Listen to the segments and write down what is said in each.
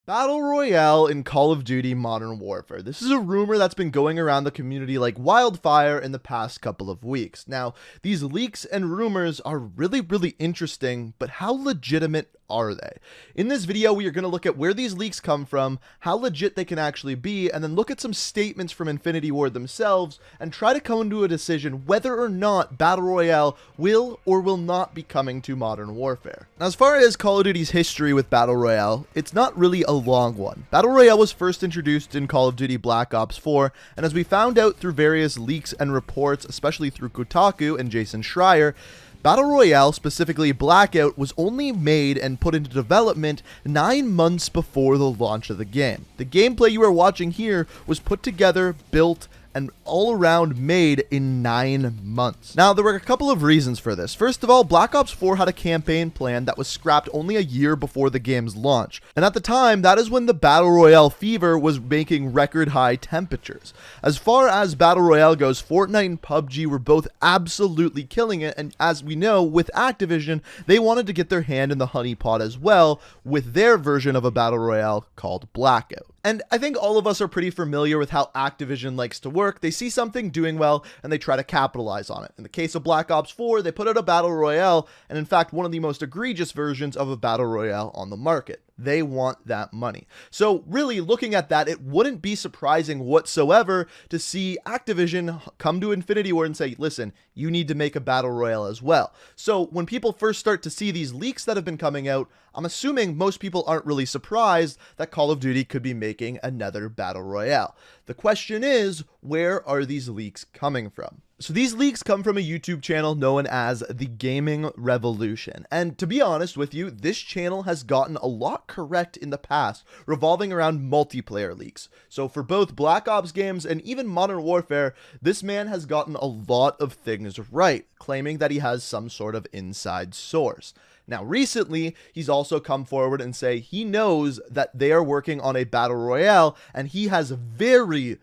Battle Royale in Call of Duty Modern Warfare. This is a rumor that's been going around the community like wildfire in the past couple of weeks. Now, these leaks and rumors are really interesting, but how legitimate are they? In this video, we are going to look at where these leaks come from, how legit they can actually be, and then look at some statements from Infinity Ward themselves and try to come to a decision whether or not Battle Royale will or will not be coming to Modern Warfare. Now, as far as Call of Duty's history with Battle Royale, it's not really a long one. Battle Royale was first introduced in Call of Duty Black Ops 4, and as we found out through various leaks and reports, especially through Kotaku and Jason Schreier, Battle Royale, specifically Blackout, was only made and put into development 9 months before the launch of the game. The gameplay you are watching here was put together, built, and all around made in 9 months. Now, there were a couple of reasons for this. First of all, Black Ops 4 had a campaign plan that was scrapped only a year before the game's launch. And at the time, that is when the Battle Royale fever was making record high temperatures. As far as Battle Royale goes, Fortnite and PUBG were both absolutely killing it. And as we know, with Activision, they wanted to get their hand in the honeypot as well with their version of a Battle Royale called Blackout. And I think all of us are pretty familiar with how Activision likes to work. They see something doing well and they try to capitalize on it. In the case of Black Ops 4, they put out a Battle Royale, and in fact, one of the most egregious versions of a Battle Royale on the market. They want that money. So really, looking at that, it wouldn't be surprising whatsoever to see Activision come to Infinity Ward and say, listen, you need to make a Battle Royale as well. So when people first start to see these leaks that have been coming out, I'm assuming most people aren't really surprised that Call of Duty could be making another Battle Royale. The question is, where are these leaks coming from? So these leaks come from a YouTube channel known as The Gaming Revolution. And to be honest with you, this channel has gotten a lot correct in the past, revolving around multiplayer leaks. So for both Black Ops games and even Modern Warfare, this man has gotten a lot of things right, claiming that he has some sort of inside source. Now, recently, he's also come forward and say he knows that they are working on a Battle Royale, and he has very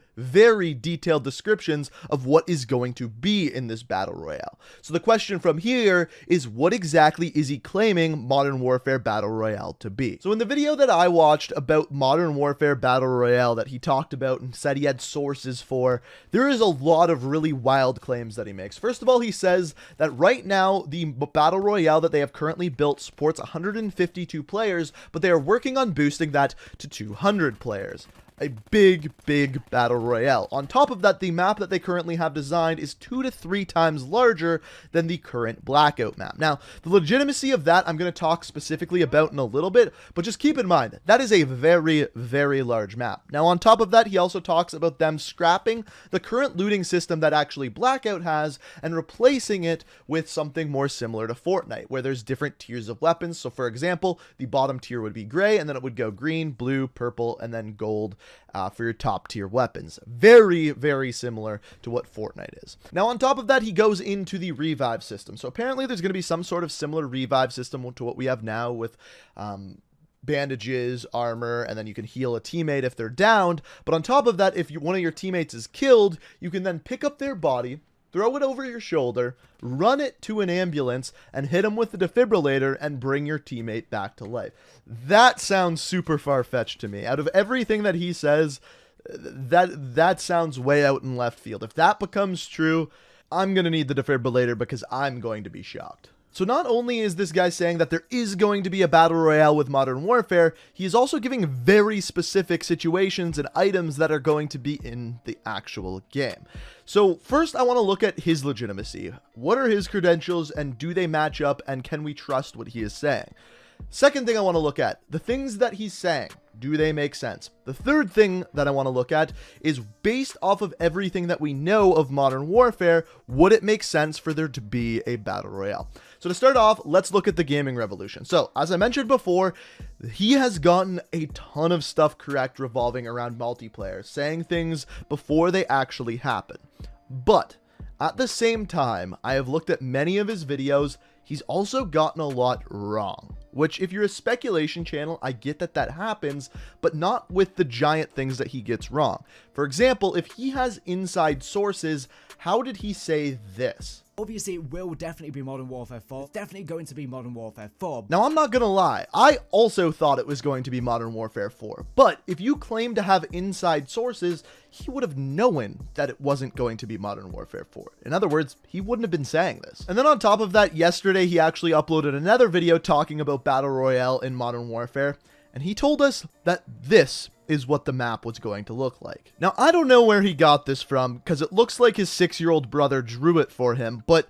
detailed descriptions of what is going to be in this Battle Royale. So the question from here is, what exactly is he claiming Modern Warfare Battle Royale to be? So in the video that I watched about Modern Warfare Battle Royale that he talked about and said he had sources for, there is a lot of really wild claims that he makes. First of all, he says that right now, the Battle Royale that they have currently built supports 152 players, but they are working on boosting that to 200 players. A big Battle Royale. On top of that, the map that they currently have designed is 2 to 3 times larger than the current Blackout map. Now, the legitimacy of that I'm going to talk specifically about in a little bit, but just keep in mind, that is a very large map. Now, on top of that, he also talks about them scrapping the current looting system that actually Blackout has and replacing it with something more similar to Fortnite, where there's different tiers of weapons. So, for example, the bottom tier would be gray, and then it would go green, blue, purple, and then gold for your top tier weapons. Very similar to what Fortnite is. Now, on top of that, he goes into the revive system. So apparently there's going to be some sort of similar revive system to what we have now with bandages, armor, and then you can heal a teammate if they're downed. But on top of that, if one of your teammates is killed, you can then pick up their body, throw it over your shoulder, run it to an ambulance, and hit them with the defibrillator and bring your teammate back to life. That sounds super far-fetched to me. Out of everything that he says, that sounds way out in left field. If that becomes true, I'm going to need the defibrillator because I'm going to be shocked. So not only is this guy saying that there is going to be a Battle Royale with Modern Warfare, he is also giving very specific situations and items that are going to be in the actual game. So first, I want to look at his legitimacy. What are his credentials, and do they match up, and can we trust what he is saying? Second thing I want to look at, the things that he's saying. Do they make sense? The third thing that I want to look at is, based off of everything that we know of Modern Warfare, would it make sense for there to be a Battle Royale? So to start off, let's look at the gaming revolution. So as I mentioned before, he has gotten a ton of stuff correct revolving around multiplayer, saying things before they actually happen. But at the same time, I have looked at many of his videos. He's also gotten a lot wrong, which if you're a speculation channel, I get that that happens, but not with the giant things that he gets wrong. For example, if he has inside sources, how did he say this? Obviously, it will definitely be Modern Warfare 4. It's definitely going to be Modern Warfare 4. Now, I'm not gonna lie, I also thought it was going to be Modern Warfare 4, but if you claim to have inside sources, he would have known that it wasn't going to be Modern Warfare 4. In other words, he wouldn't have been saying this. And then on top of that, yesterday he actually uploaded another video talking about Battle Royale in Modern Warfare, and he told us that this is what the map was going to look like. Now, I don't know where he got this from, because it looks like his 6-year-old brother drew it for him, but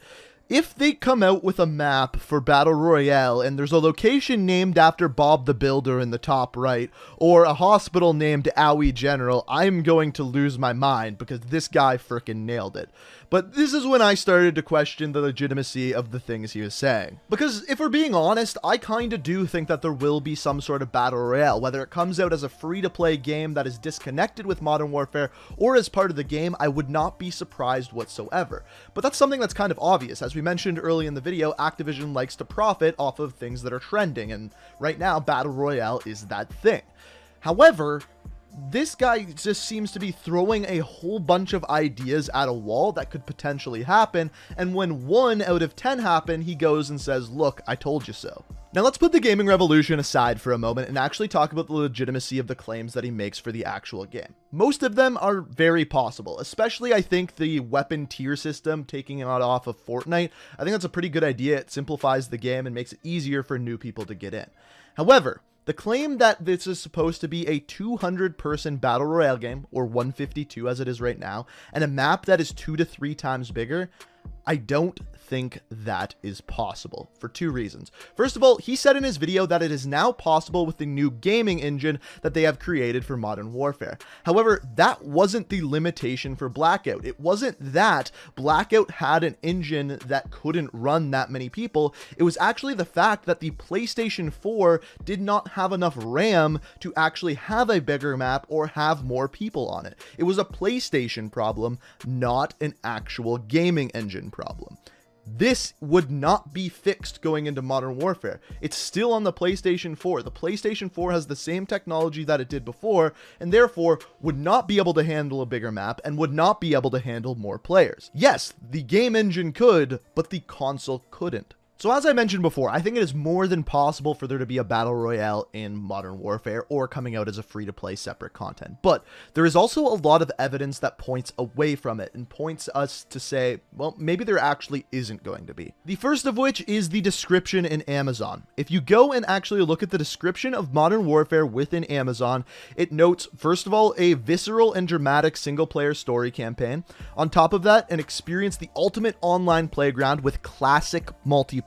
if they come out with a map for Battle Royale and there's a location named after Bob the Builder in the top right, or a hospital named Owie General, I'm going to lose my mind because this guy frickin' nailed it. But this is when I started to question the legitimacy of the things he was saying. Because if we're being honest, I kinda do think that there will be some sort of Battle Royale, whether it comes out as a free-to-play game that is disconnected with Modern Warfare, or as part of the game, I would not be surprised whatsoever. But that's something that's kind of obvious. As we mentioned early in the video, Activision likes to profit off of things that are trending, and right now, Battle Royale is that thing. However, this guy just seems to be throwing a whole bunch of ideas at a wall that could potentially happen, and when 1 out of 10 happen, he goes and says, look, I told you so. Now let's put the gaming revolution aside for a moment and actually talk about the legitimacy of the claims that he makes for the actual game. Most of them are very possible, especially I think the weapon tier system taking it off of Fortnite. I think that's a pretty good idea. It simplifies the game and makes it easier for new people to get in. However, the claim that this is supposed to be a 200-person Battle Royale game, or 152 as it is right now, and a map that is 2 to 3 times bigger, I don't think that is possible for 2 reasons. First of all, he said in his video that it is now possible with the new gaming engine that they have created for Modern Warfare. However, that wasn't the limitation for Blackout. It wasn't that Blackout had an engine that couldn't run that many people. It was actually the fact that the PlayStation 4 did not have enough RAM to actually have a bigger map or have more people on it. It was a PlayStation problem, not an actual gaming engine problem. This would not be fixed going into Modern Warfare. It's still on the PlayStation 4. The PlayStation 4 has the same technology that it did before, and therefore would not be able to handle a bigger map and would not be able to handle more players. Yes, the game engine could, but the console couldn't. So as I mentioned before, I think it is more than possible for there to be a Battle Royale in Modern Warfare or coming out as a free-to-play separate content. But there is also a lot of evidence that points away from it and points us to say, well, maybe there actually isn't going to be. The first of which is the description in Amazon. If you go and actually look at the description of Modern Warfare within Amazon, it notes, first of all, a visceral and dramatic single-player story campaign. On top of that, experience the ultimate online playground with classic multiplayer.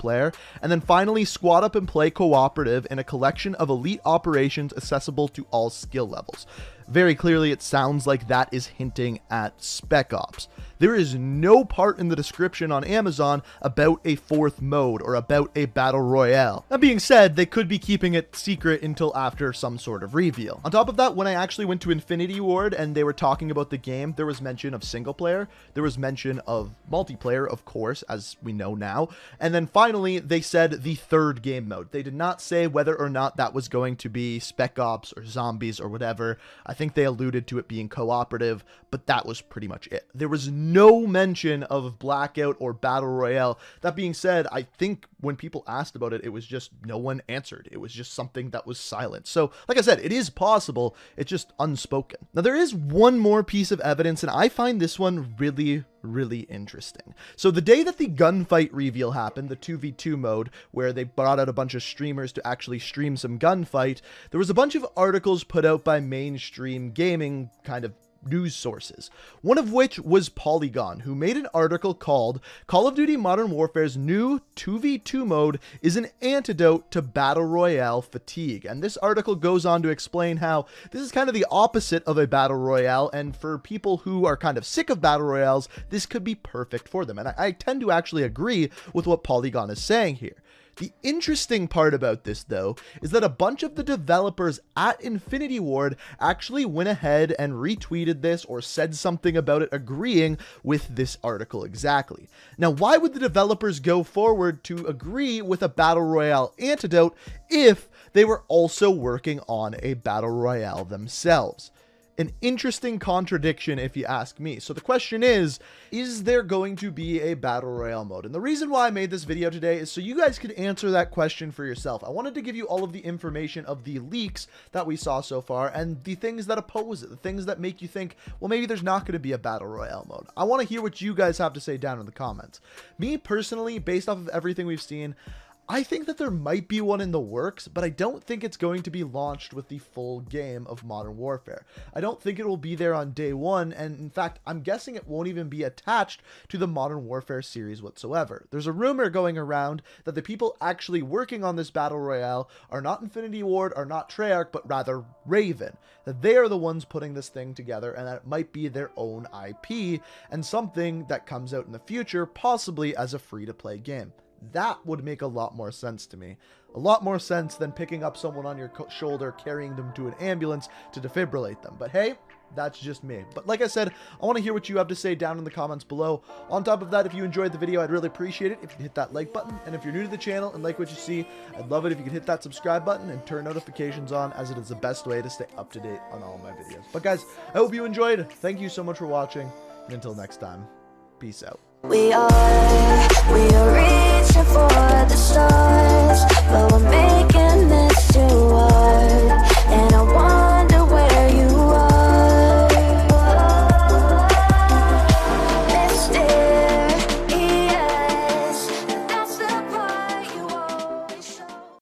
And then finally, squad up and play cooperative in a collection of elite operations accessible to all skill levels. Very clearly, it sounds like that is hinting at Spec Ops. There is no part in the description on Amazon about a 4th mode or about a Battle Royale. That being said, they could be keeping it secret until after some sort of reveal. On top of that, when I actually went to Infinity Ward and they were talking about the game, there was mention of single player, there was mention of multiplayer, of course, as we know now, and then finally, they said the 3rd game mode. They did not say whether or not that was going to be Spec Ops or Zombies or whatever. I think they alluded to it being cooperative, but that was pretty much it. There was no mention of Blackout or Battle Royale. That being said, I think when people asked about it, it was just no one answered. It was just something that was silent. So, like I said, it is possible. It's just unspoken. Now, there is one more piece of evidence, and I find this one really interesting. So the day that the gunfight reveal happened, the 2v2 mode, where they brought out a bunch of streamers to actually stream some gunfight, there was a bunch of articles put out by mainstream gaming kind of news sources, one of which was Polygon, who made an article called Call of Duty Modern Warfare's new 2v2 mode is an antidote to Battle Royale fatigue. And this article goes on to explain how this is kind of the opposite of a Battle Royale, and for people who are kind of sick of Battle Royales, this could be perfect for them. And I tend to actually agree with what Polygon is saying here. The interesting part about this, though, is that a bunch of the developers at Infinity Ward actually went ahead and retweeted this or said something about it agreeing with this article exactly. Now, why would the developers go forward to agree with a Battle Royale antidote if they were also working on a Battle Royale themselves? an interesting contradiction if you ask me. So the question is there going to be a Battle Royale mode? And the reason why I made this video today is so you guys could answer that question for yourself. I wanted to give you all of the information of the leaks that we saw so far and the things that oppose it, the things that make you think, well, maybe there's not going to be a Battle Royale mode. I want to hear what you guys have to say down in the comments. Me personally, based off of everything we've seen, I think that there might be one in the works, but I don't think it's going to be launched with the full game of Modern Warfare. I don't think it will be there on day one, and in fact, I'm guessing it won't even be attached to the Modern Warfare series whatsoever. There's a rumor going around that the people actually working on this Battle Royale are not Infinity Ward, are not Treyarch, but rather Raven. That they are the ones putting this thing together, and that it might be their own IP, and something that comes out in the future, possibly as a free-to-play game. That would make a lot more sense to me. A lot more sense than picking up someone on your shoulder, carrying them to an ambulance to defibrillate them. But hey, that's just me. But like I said, I want to hear what you have to say down in the comments below. On top of that, if you enjoyed the video, I'd really appreciate it if you could hit that like button. And if you're new to the channel and like what you see, I'd love it if you could hit that subscribe button and turn notifications on, as it is the best way to stay up to date on all my videos. But guys, I hope you enjoyed. Thank you so much for watching. And until next time, peace out. We are reaching for the stars, but we're